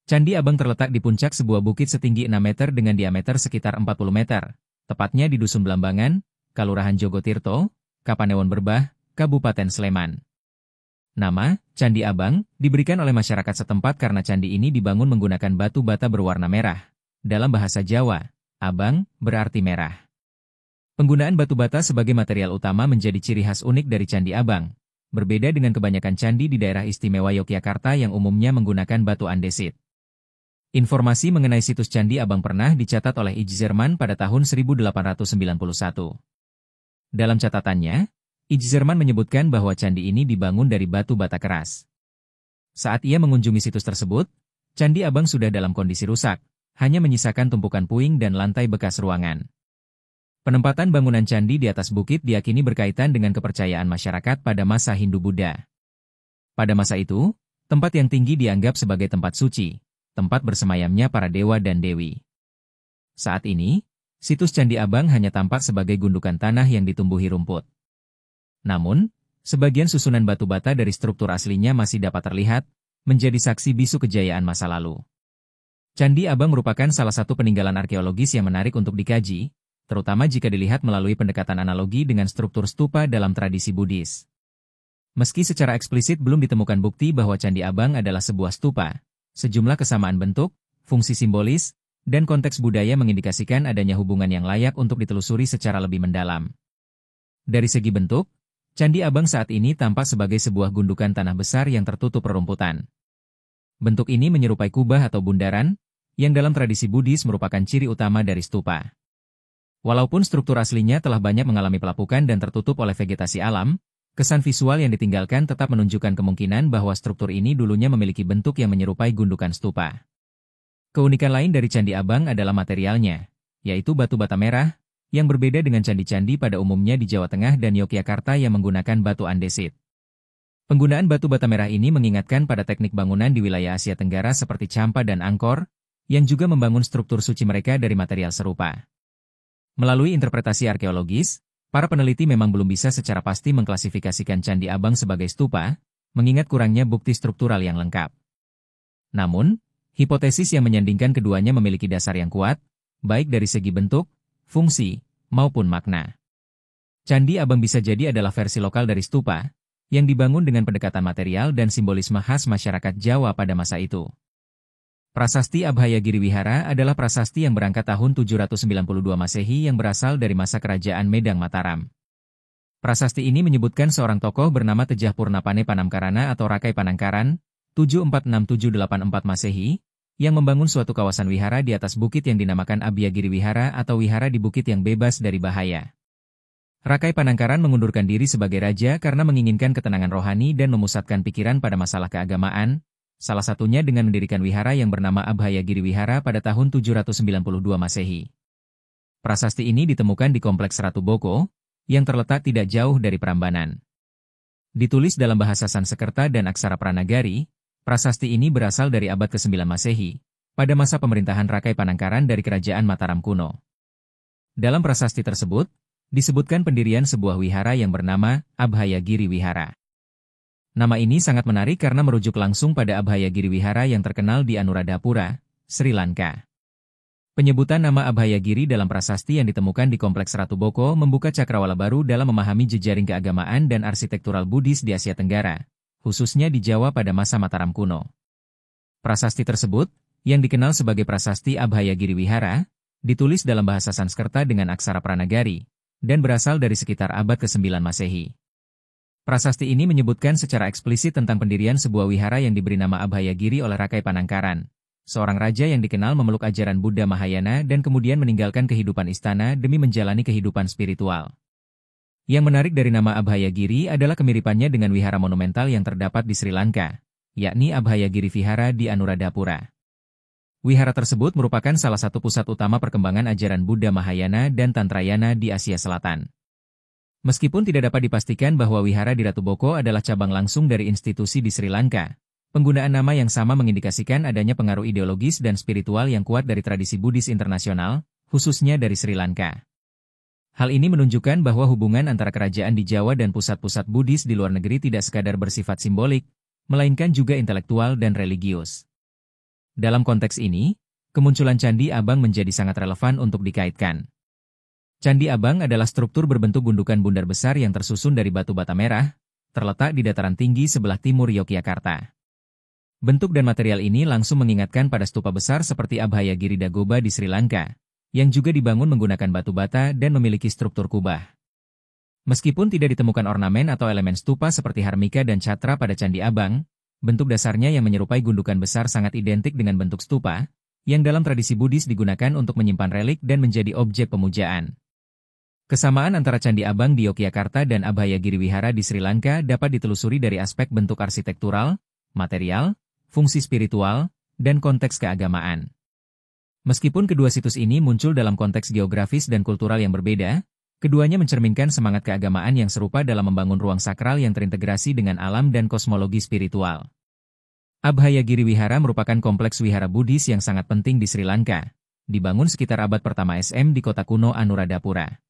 Candi Abang terletak di puncak sebuah bukit setinggi 6 meter dengan diameter sekitar 40 meter, tepatnya di Dusun Belambangan, Kalurahan Jogotirto, Kapanewon Berbah, Kabupaten Sleman. Nama, Candi Abang, diberikan oleh masyarakat setempat karena candi ini dibangun menggunakan batu bata berwarna merah. Dalam bahasa Jawa, abang berarti merah. Penggunaan batu bata sebagai material utama menjadi ciri khas unik dari Candi Abang, berbeda dengan kebanyakan candi di daerah istimewa Yogyakarta yang umumnya menggunakan batu andesit. Informasi mengenai situs Candi Abang pernah dicatat oleh Ijzerman pada tahun 1891. Dalam catatannya, Ijzerman menyebutkan bahwa candi ini dibangun dari batu bata keras. Saat ia mengunjungi situs tersebut, Candi Abang sudah dalam kondisi rusak, hanya menyisakan tumpukan puing dan lantai bekas ruangan. Penempatan bangunan candi di atas bukit diyakini berkaitan dengan kepercayaan masyarakat pada masa Hindu-Buddha. Pada masa itu, tempat yang tinggi dianggap sebagai tempat suci, tempat bersemayamnya para dewa dan dewi. Saat ini, situs Candi Abang hanya tampak sebagai gundukan tanah yang ditumbuhi rumput. Namun, sebagian susunan batu bata dari struktur aslinya masih dapat terlihat, menjadi saksi bisu kejayaan masa lalu. Candi Abang merupakan salah satu peninggalan arkeologis yang menarik untuk dikaji, terutama jika dilihat melalui pendekatan analogi dengan struktur stupa dalam tradisi Buddhis. Meski secara eksplisit belum ditemukan bukti bahwa Candi Abang adalah sebuah stupa, sejumlah kesamaan bentuk, fungsi simbolis, dan konteks budaya mengindikasikan adanya hubungan yang layak untuk ditelusuri secara lebih mendalam. Dari segi bentuk, Candi Abang saat ini tampak sebagai sebuah gundukan tanah besar yang tertutup rerumputan. Bentuk ini menyerupai kubah atau bundaran, yang dalam tradisi Buddhis merupakan ciri utama dari stupa. Walaupun struktur aslinya telah banyak mengalami pelapukan dan tertutup oleh vegetasi alam, kesan visual yang ditinggalkan tetap menunjukkan kemungkinan bahwa struktur ini dulunya memiliki bentuk yang menyerupai gundukan stupa. Keunikan lain dari Candi Abang adalah materialnya, yaitu batu bata merah, yang berbeda dengan candi-candi pada umumnya di Jawa Tengah dan Yogyakarta yang menggunakan batu andesit. Penggunaan batu bata merah ini mengingatkan pada teknik bangunan di wilayah Asia Tenggara seperti Champa dan Angkor, yang juga membangun struktur suci mereka dari material serupa. Melalui interpretasi arkeologis, para peneliti memang belum bisa secara pasti mengklasifikasikan Candi Abang sebagai stupa, mengingat kurangnya bukti struktural yang lengkap. Namun, hipotesis yang menyandingkan keduanya memiliki dasar yang kuat, baik dari segi bentuk, fungsi, maupun makna. Candi Abang bisa jadi adalah versi lokal dari stupa, yang dibangun dengan pendekatan material dan simbolisme khas masyarakat Jawa pada masa itu. Prasasti Abhayagiri Wihara adalah prasasti yang berangkat tahun 792 Masehi yang berasal dari masa kerajaan Medang Mataram. Prasasti ini menyebutkan seorang tokoh bernama Tejah Purnapane Panamkarana atau Rakai Panangkaran, 746-784 Masehi, yang membangun suatu kawasan wihara di atas bukit yang dinamakan Abhayagiri Wihara atau wihara di bukit yang bebas dari bahaya. Rakai Panangkaran mengundurkan diri sebagai raja karena menginginkan ketenangan rohani dan memusatkan pikiran pada masalah keagamaan, salah satunya dengan mendirikan wihara yang bernama Abhayagiri Wihara pada tahun 792 Masehi. Prasasti ini ditemukan di Kompleks Ratu Boko, yang terletak tidak jauh dari Prambanan. Ditulis dalam bahasa Sanskerta dan aksara Pranagari, prasasti ini berasal dari abad ke-9 Masehi, pada masa pemerintahan Rakai Panangkaran dari Kerajaan Mataram kuno. Dalam prasasti tersebut, disebutkan pendirian sebuah wihara yang bernama Abhayagiri Wihara. Nama ini sangat menarik karena merujuk langsung pada Abhayagiri Wihara yang terkenal di Anuradhapura, Sri Lanka. Penyebutan nama Abhayagiri dalam prasasti yang ditemukan di Kompleks Ratu Boko membuka cakrawala baru dalam memahami jejaring keagamaan dan arsitektural Buddhis di Asia Tenggara, khususnya di Jawa pada masa Mataram kuno. Prasasti tersebut, yang dikenal sebagai prasasti Abhayagiri Wihara, ditulis dalam bahasa Sanskerta dengan aksara Pranagari, dan berasal dari sekitar abad ke-9 Masehi. Prasasti ini menyebutkan secara eksplisit tentang pendirian sebuah wihara yang diberi nama Abhayagiri oleh Rakai Panangkaran, seorang raja yang dikenal memeluk ajaran Buddha Mahayana dan kemudian meninggalkan kehidupan istana demi menjalani kehidupan spiritual. Yang menarik dari nama Abhayagiri adalah kemiripannya dengan wihara monumental yang terdapat di Sri Lanka, yakni Abhayagiri Vihara di Anuradhapura. Wihara tersebut merupakan salah satu pusat utama perkembangan ajaran Buddha Mahayana dan Tantrayana di Asia Selatan. Meskipun tidak dapat dipastikan bahwa wihara di Ratu Boko adalah cabang langsung dari institusi di Sri Lanka, penggunaan nama yang sama mengindikasikan adanya pengaruh ideologis dan spiritual yang kuat dari tradisi Buddhis internasional, khususnya dari Sri Lanka. Hal ini menunjukkan bahwa hubungan antara kerajaan di Jawa dan pusat-pusat Buddhis di luar negeri tidak sekadar bersifat simbolik, melainkan juga intelektual dan religius. Dalam konteks ini, kemunculan Candi Abang menjadi sangat relevan untuk dikaitkan. Candi Abang adalah struktur berbentuk gundukan bundar besar yang tersusun dari batu bata merah, terletak di dataran tinggi sebelah timur Yogyakarta. Bentuk dan material ini langsung mengingatkan pada stupa besar seperti Abhayagiri Dagoba di Sri Lanka, yang juga dibangun menggunakan batu bata dan memiliki struktur kubah. Meskipun tidak ditemukan ornamen atau elemen stupa seperti Harmika dan Chatra pada Candi Abang, bentuk dasarnya yang menyerupai gundukan besar sangat identik dengan bentuk stupa, yang dalam tradisi Buddhis digunakan untuk menyimpan relik dan menjadi objek pemujaan. Kesamaan antara Candi Abang di Yogyakarta dan Abhayagiri Wihara di Sri Lanka dapat ditelusuri dari aspek bentuk arsitektural, material, fungsi spiritual, dan konteks keagamaan. Meskipun kedua situs ini muncul dalam konteks geografis dan kultural yang berbeda, keduanya mencerminkan semangat keagamaan yang serupa dalam membangun ruang sakral yang terintegrasi dengan alam dan kosmologi spiritual. Abhayagiri Wihara merupakan kompleks wihara Buddhis yang sangat penting di Sri Lanka, dibangun sekitar abad pertama SM di kota kuno Anuradhapura.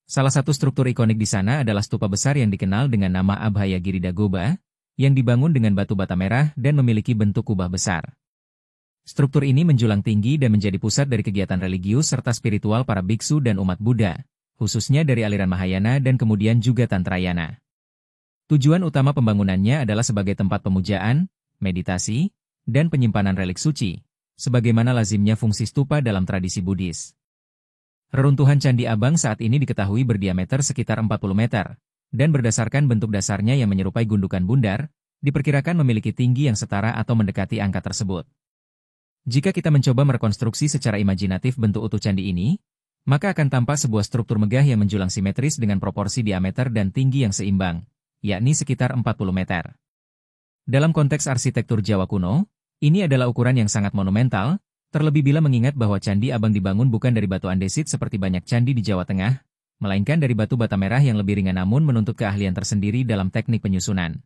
Salah satu struktur ikonik di sana adalah stupa besar yang dikenal dengan nama Abhayagiri Dagoba, yang dibangun dengan batu bata merah dan memiliki bentuk kubah besar. Struktur ini menjulang tinggi dan menjadi pusat dari kegiatan religius serta spiritual para biksu dan umat Buddha, khususnya dari aliran Mahayana dan kemudian juga Tantrayana. Tujuan utama pembangunannya adalah sebagai tempat pemujaan, meditasi, dan penyimpanan relik suci, sebagaimana lazimnya fungsi stupa dalam tradisi Buddhis. Reruntuhan Candi Abang saat ini diketahui berdiameter sekitar 40 meter, dan berdasarkan bentuk dasarnya yang menyerupai gundukan bundar, diperkirakan memiliki tinggi yang setara atau mendekati angka tersebut. Jika kita mencoba merekonstruksi secara imajinatif bentuk utuh candi ini, maka akan tampak sebuah struktur megah yang menjulang simetris dengan proporsi diameter dan tinggi yang seimbang, yakni sekitar 40 meter. Dalam konteks arsitektur Jawa kuno, ini adalah ukuran yang sangat monumental, terlebih bila mengingat bahwa Candi Abang dibangun bukan dari batu andesit seperti banyak candi di Jawa Tengah, melainkan dari batu bata merah yang lebih ringan namun menuntut keahlian tersendiri dalam teknik penyusunan.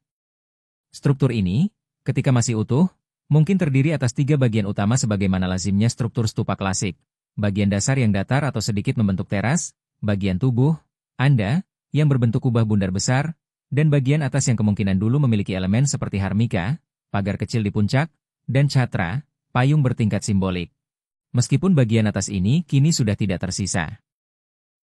Struktur ini, ketika masih utuh, mungkin terdiri atas 3 bagian utama sebagaimana lazimnya struktur stupa klasik. Bagian dasar yang datar atau sedikit membentuk teras, bagian tubuh, anda, yang berbentuk kubah bundar besar, dan bagian atas yang kemungkinan dulu memiliki elemen seperti harmika, pagar kecil di puncak, dan chatra, payung bertingkat simbolik. Meskipun bagian atas ini kini sudah tidak tersisa.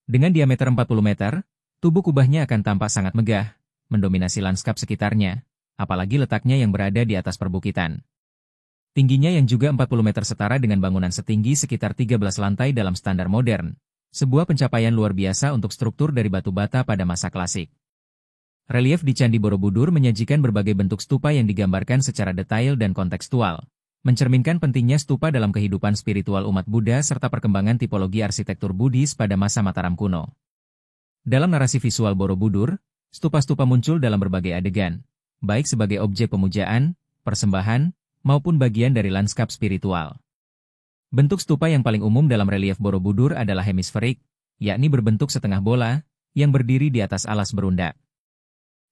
Dengan diameter 40 meter, tubuh kubahnya akan tampak sangat megah, mendominasi lanskap sekitarnya, apalagi letaknya yang berada di atas perbukitan. Tingginya yang juga 40 meter setara dengan bangunan setinggi sekitar 13 lantai dalam standar modern, sebuah pencapaian luar biasa untuk struktur dari batu bata pada masa klasik. Relief di Candi Borobudur menyajikan berbagai bentuk stupa yang digambarkan secara detail dan kontekstual, mencerminkan pentingnya stupa dalam kehidupan spiritual umat Buddha serta perkembangan tipologi arsitektur Buddhis pada masa Mataram kuno. Dalam narasi visual Borobudur, stupa-stupa muncul dalam berbagai adegan, baik sebagai objek pemujaan, persembahan, maupun bagian dari lanskap spiritual. Bentuk stupa yang paling umum dalam relief Borobudur adalah hemisferik, yakni berbentuk setengah bola, yang berdiri di atas alas berundak.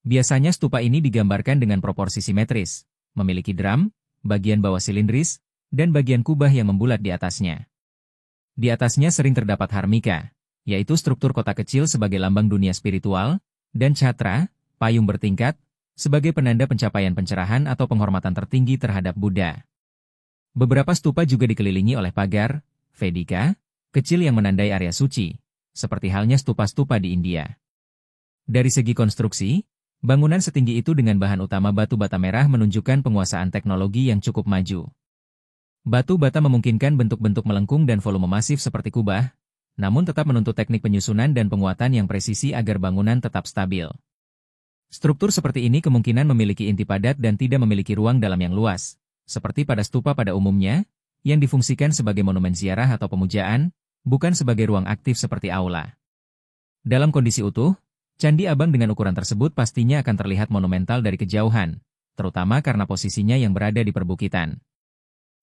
Biasanya stupa ini digambarkan dengan proporsi simetris, memiliki drum, bagian bawah silindris, dan bagian kubah yang membulat di atasnya. Di atasnya sering terdapat harmika, yaitu struktur kota kecil sebagai lambang dunia spiritual, dan chatra, payung bertingkat, sebagai penanda pencapaian pencerahan atau penghormatan tertinggi terhadap Buddha. Beberapa stupa juga dikelilingi oleh pagar, vedika, kecil yang menandai area suci, seperti halnya stupa-stupa di India. Dari segi konstruksi, bangunan setinggi itu dengan bahan utama batu bata merah menunjukkan penguasaan teknologi yang cukup maju. Batu bata memungkinkan bentuk-bentuk melengkung dan volume masif seperti kubah, namun tetap menuntut teknik penyusunan dan penguatan yang presisi agar bangunan tetap stabil. Struktur seperti ini kemungkinan memiliki inti padat dan tidak memiliki ruang dalam yang luas, seperti pada stupa pada umumnya, yang difungsikan sebagai monumen ziarah atau pemujaan, bukan sebagai ruang aktif seperti aula. Dalam kondisi utuh, Candi Abang dengan ukuran tersebut pastinya akan terlihat monumental dari kejauhan, terutama karena posisinya yang berada di perbukitan.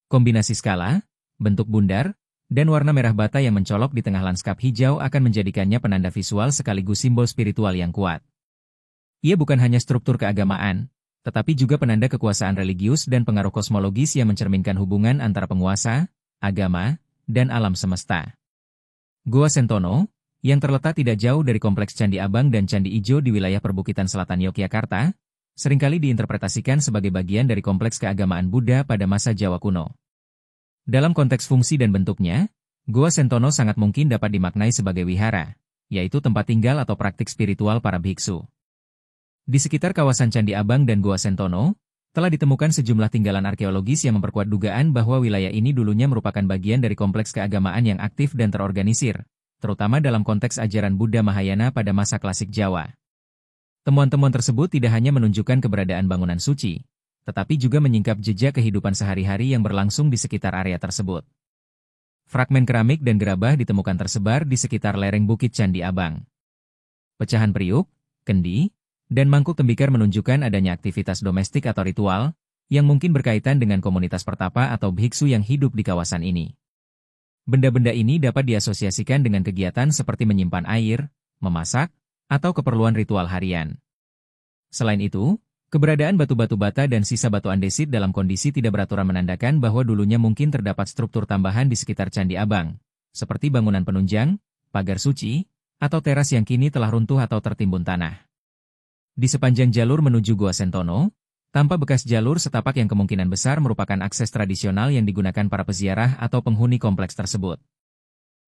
Kombinasi skala, bentuk bundar, dan warna merah bata yang mencolok di tengah lanskap hijau akan menjadikannya penanda visual sekaligus simbol spiritual yang kuat. Ia bukan hanya struktur keagamaan, tetapi juga penanda kekuasaan religius dan pengaruh kosmologis yang mencerminkan hubungan antara penguasa, agama, dan alam semesta. Goa Sentono, yang terletak tidak jauh dari kompleks Candi Abang dan Candi Ijo di wilayah perbukitan selatan Yogyakarta, seringkali diinterpretasikan sebagai bagian dari kompleks keagamaan Buddha pada masa Jawa kuno. Dalam konteks fungsi dan bentuknya, Gua Sentono sangat mungkin dapat dimaknai sebagai wihara, yaitu tempat tinggal atau praktik spiritual para biksu. Di sekitar kawasan Candi Abang dan Gua Sentono, telah ditemukan sejumlah tinggalan arkeologis yang memperkuat dugaan bahwa wilayah ini dulunya merupakan bagian dari kompleks keagamaan yang aktif dan terorganisir, terutama dalam konteks ajaran Buddha Mahayana pada masa klasik Jawa. Temuan-temuan tersebut tidak hanya menunjukkan keberadaan bangunan suci, tetapi juga menyingkap jejak kehidupan sehari-hari yang berlangsung di sekitar area tersebut. Fragmen keramik dan gerabah ditemukan tersebar di sekitar lereng Bukit Candi Abang. Pecahan periuk, kendi, dan mangkuk tembikar menunjukkan adanya aktivitas domestik atau ritual, yang mungkin berkaitan dengan komunitas pertapa atau biksu yang hidup di kawasan ini. Benda-benda ini dapat diasosiasikan dengan kegiatan seperti menyimpan air, memasak, atau keperluan ritual harian. Selain itu, keberadaan batu-batu bata dan sisa batu andesit dalam kondisi tidak beraturan menandakan bahwa dulunya mungkin terdapat struktur tambahan di sekitar Candi Abang, seperti bangunan penunjang, pagar suci, atau teras yang kini telah runtuh atau tertimbun tanah. Di sepanjang jalur menuju Gua Sentono, tampak bekas jalur setapak yang kemungkinan besar merupakan akses tradisional yang digunakan para peziarah atau penghuni kompleks tersebut.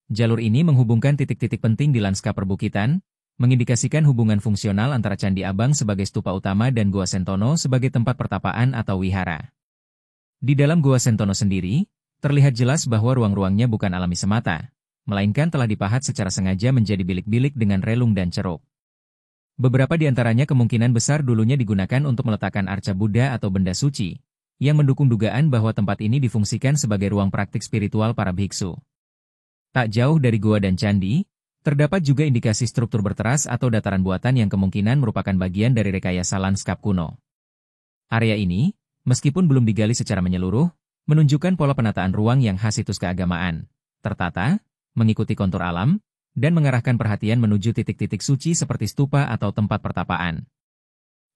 Jalur ini menghubungkan titik-titik penting di lanskap perbukitan, mengindikasikan hubungan fungsional antara Candi Abang sebagai stupa utama dan Gua Sentono sebagai tempat pertapaan atau wihara. Di dalam Gua Sentono sendiri, terlihat jelas bahwa ruang-ruangnya bukan alami semata, melainkan telah dipahat secara sengaja menjadi bilik-bilik dengan relung dan ceruk. Beberapa di antaranya kemungkinan besar dulunya digunakan untuk meletakkan arca Buddha atau benda suci, yang mendukung dugaan bahwa tempat ini difungsikan sebagai ruang praktik spiritual para biksu. Tak jauh dari gua dan candi, terdapat juga indikasi struktur berteras atau dataran buatan yang kemungkinan merupakan bagian dari rekayasa lanskap kuno. Area ini, meskipun belum digali secara menyeluruh, menunjukkan pola penataan ruang yang khas situs keagamaan, tertata, mengikuti kontur alam, dan mengarahkan perhatian menuju titik-titik suci seperti stupa atau tempat pertapaan.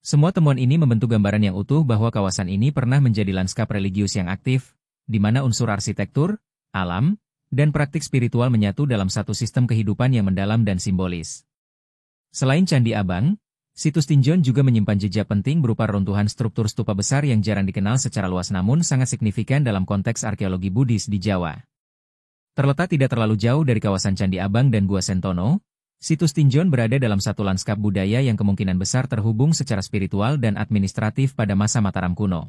Semua temuan ini membentuk gambaran yang utuh bahwa kawasan ini pernah menjadi lanskap religius yang aktif, di mana unsur arsitektur, alam, dan praktik spiritual menyatu dalam satu sistem kehidupan yang mendalam dan simbolis. Selain Candi Abang, situs Tinjon juga menyimpan jejak penting berupa runtuhan struktur stupa besar yang jarang dikenal secara luas namun sangat signifikan dalam konteks arkeologi Buddhis di Jawa. Terletak tidak terlalu jauh dari kawasan Candi Abang dan Gua Sentono, situs Tinjon berada dalam satu lanskap budaya yang kemungkinan besar terhubung secara spiritual dan administratif pada masa Mataram kuno.